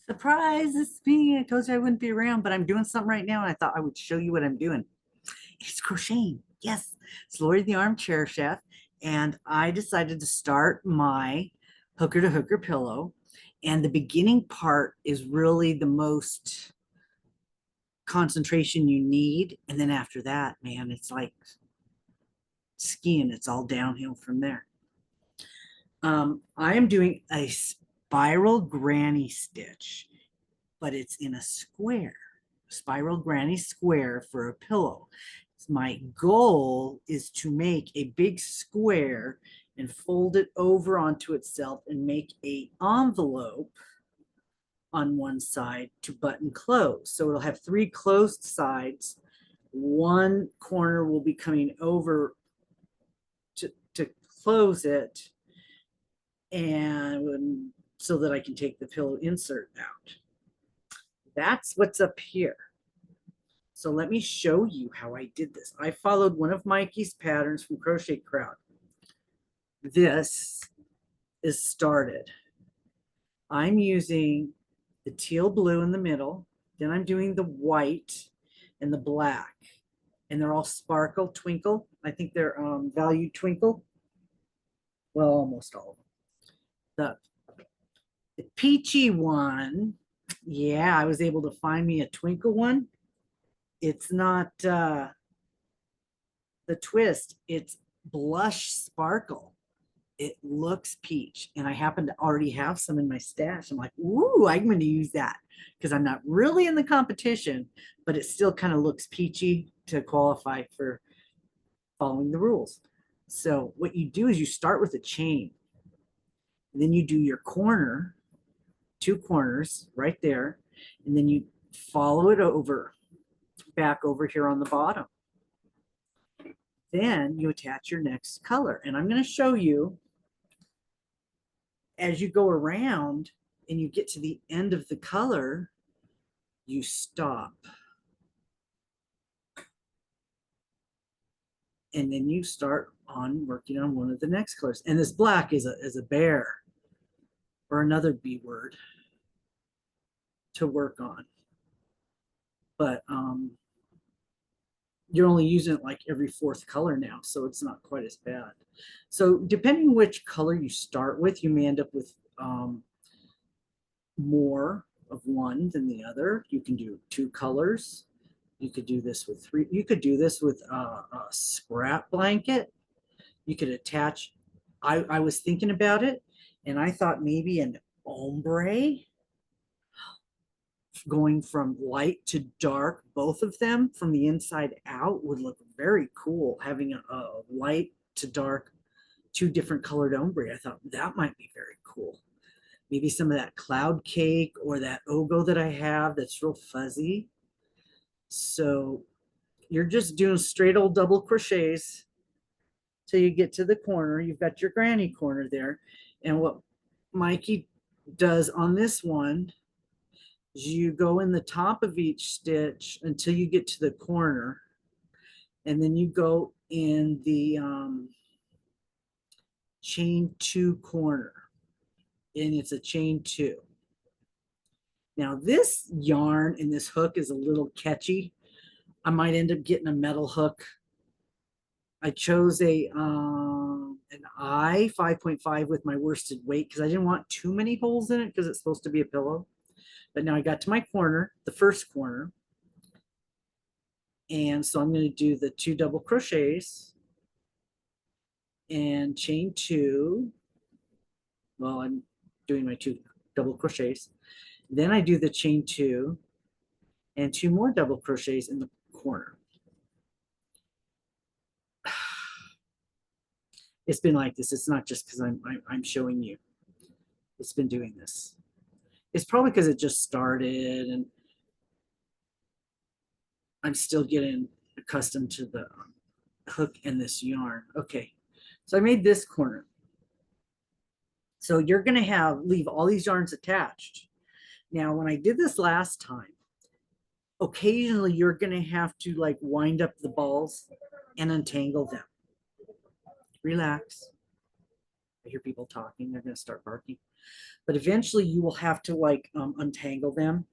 Surprise, it's me. I told you I wouldn't be around, but I'm doing something right now, and I thought I would show you what I'm doing. It's crocheting. Yes, it's Lori the Armchair Chef, and I decided to start my hooker to hooker pillow. And the beginning part is really the most concentration you need. And then after that, man, it's like skiing. It's all downhill from there. I am doing a spiral granny stitch, but it's in a square, spiral granny square for a pillow. My goal is to make a big square and fold it over onto itself and make a envelope on one side to button close. So it'll have three closed sides. One corner will be coming over to close it, and so that I can take the pillow insert out. That's what's up here. So let me show you how I did this. I followed one of Mikey's patterns from Crochet Crowd. This is started. I'm using the teal blue in the middle. Then I'm doing the white and the black. And they're all sparkle, twinkle. I think they're value twinkle. Well, almost all of them. The peachy one, yeah, I was able to find me a twinkle one. It's not the twist, it's blush sparkle. It looks peach, and I happen to already have some in my stash. I'm like, ooh, I'm going to use that because I'm not really in the competition, but it still kind of looks peachy to qualify for following the rules. So what you do is you start with a chain, and then you do your corner, two corners right there, and then you follow it over, back over here on the bottom. Then you attach your next color, and I'm going to show you as you go around and you get to the end of the color, you stop. And then you start on working on one of the next colors. And this black is a bear or another B word to work on. But you're only using it like every fourth color now, so it's not quite as bad. So depending which color you start with, you may end up with more of one than the other. You can do two colors. You could do this with three. You could do this with a scrap blanket. You could attach. I was thinking about it, and I thought maybe an ombre, going from light to dark, both of them from the inside out, would look very cool. Having a light to dark, two different colored ombre. I thought that might be very cool. Maybe some of that cloud cake or that ogo that I have that's real fuzzy. So you're just doing straight old double crochets till you get to the corner. You've got your granny corner there. And what Mikey does on this one is you go in the top of each stitch until you get to the corner. And then you go in the chain two corner. And it's a chain two. Now this yarn and this hook is a little catchy. I might end up getting a metal hook. I chose an I 5.5 with my worsted weight because I didn't want too many holes in it because it's supposed to be a pillow. But now I got to my corner, the first corner. And so I'm going to do the two double crochets and chain two. Well, I'm doing my two double crochets. Then I do the chain two and two more double crochets in the corner. It's been like this. It's not just because I'm showing you. It's been doing this. It's probably because it just started and I'm still getting accustomed to the hook and this yarn. Okay, so I made this corner. So you're going to leave all these yarns attached. Now, when I did this last time, occasionally you're going to have to like wind up the balls and untangle them. Relax. I hear people talking, they're going to start barking. But eventually you will have to like untangle them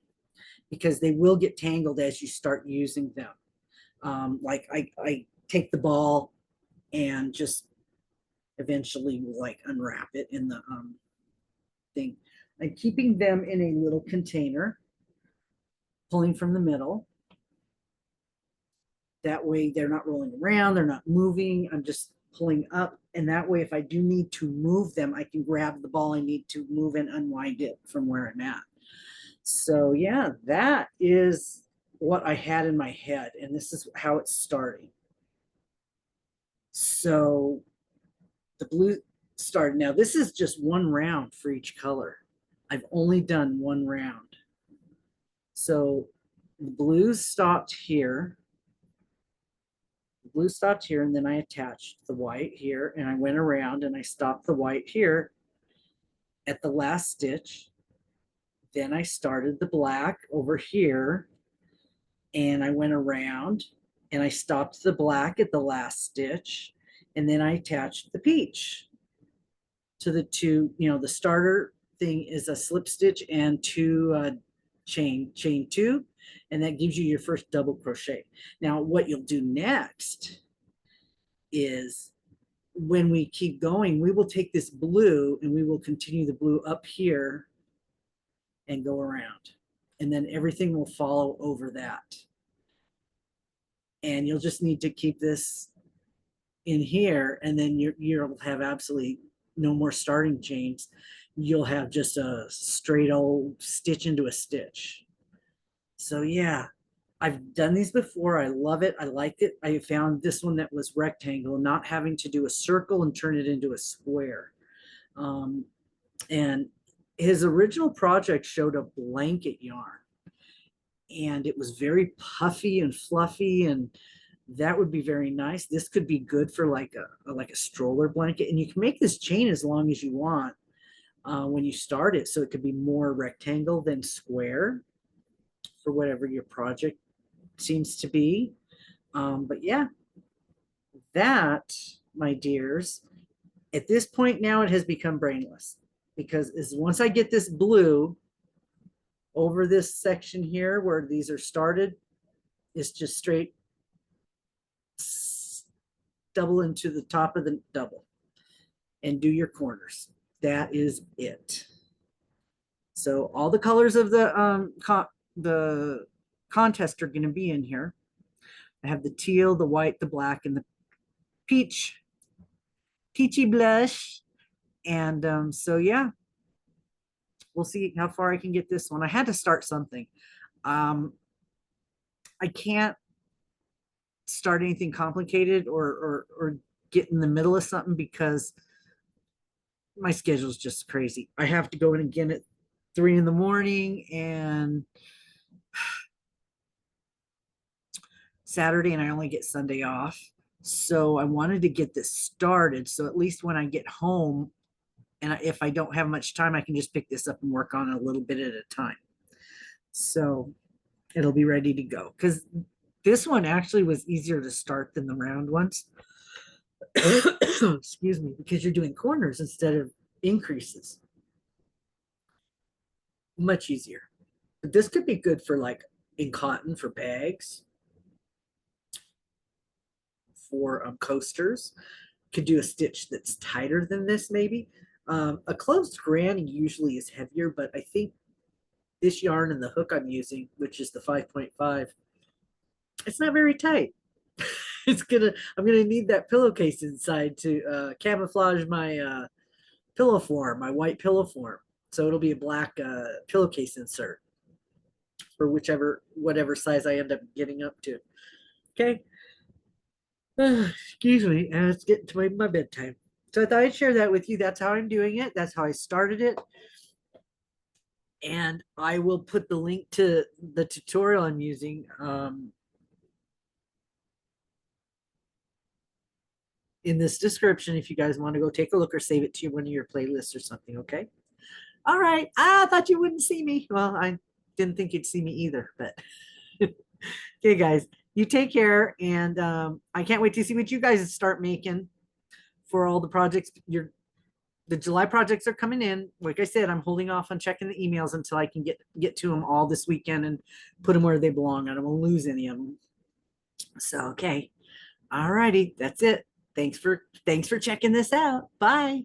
because they will get tangled as you start using them. Like I take the ball and just eventually like unwrap it in the thing. I'm keeping them in a little container, pulling from the middle. That way they're not rolling around, they're not moving. I'm just pulling up. And that way, if I do need to move them, I can grab the ball I need to move and unwind it from where I'm at. So yeah, that is what I had in my head. And this is how it's starting. So the blue started. Now this is just one round for each color. I've only done one round. So the blues stopped here. The blue stopped here, and then I attached the white here, and I went around and I stopped the white here at the last stitch. Then I started the black over here, and I went around and I stopped the black at the last stitch, and then I attached the peach to the two. The starter thing is a slip stitch and two chain two, and that gives you your first double crochet. Now what you'll do next is, when we keep going, we will take this blue and we will continue the blue up here and go around, and then everything will follow over that. And you'll just need to keep this in here, and then you'll have absolutely no more starting chains. You'll have just a straight old stitch into a stitch. So yeah, I've done these before. I love it. I liked it. I found this one that was rectangle, not having to do a circle and turn it into a square. And his original project showed a blanket yarn, and it was very puffy and fluffy, and that would be very nice. This could be good for like a stroller blanket, and you can make this chain as long as you want when you start it, so it could be more rectangle than square for whatever your project seems to be. But yeah, that, my dears, at this point now it has become brainless, because once I get this blue over this section here where these are started, it's just straight double into the top of the double and do your corners. That is it. So all the colors of the contest are going to be in here. I have the teal, the white, the black, and the peachy blush. And so yeah, we'll see how far I can get this one. I had to start something. I can't start anything complicated or get in the middle of something, because my schedule is just crazy. I have to go in again at 3 in the morning and Saturday, and I only get Sunday off. So I wanted to get this started, so at least when I get home, and if I don't have much time, I can just pick this up and work on it a little bit at a time. So it'll be ready to go, because this one actually was easier to start than the round ones. Excuse me, because you're doing corners instead of increases. Much easier. But this could be good for like in cotton for bags, for coasters. Could do a stitch that's tighter than this maybe. A closed granny usually is heavier, but I think this yarn and the hook I'm using, which is the 5.5, it's not very tight. I'm gonna need that pillowcase inside to camouflage my pillow form, my white pillow form. So it'll be a black pillowcase insert for whatever size I end up getting up to. Okay. Excuse me, and it's getting to my bedtime. So I thought I'd share that with you. That's how I'm doing it. That's how I started it. And I will put the link to the tutorial I'm using in this description if you guys want to go take a look or save it to one of your playlists or something. Okay. All right. I thought you wouldn't see me. Well, I didn't think you'd see me either, but okay, guys, you take care. And I can't wait to see what you guys start making for all the projects the July projects are coming in. Like I said, I'm holding off on checking the emails until I can get to them all this weekend and put them where they belong. I don't want to lose any of them. So, okay. All righty. That's it. Thanks for checking this out. Bye.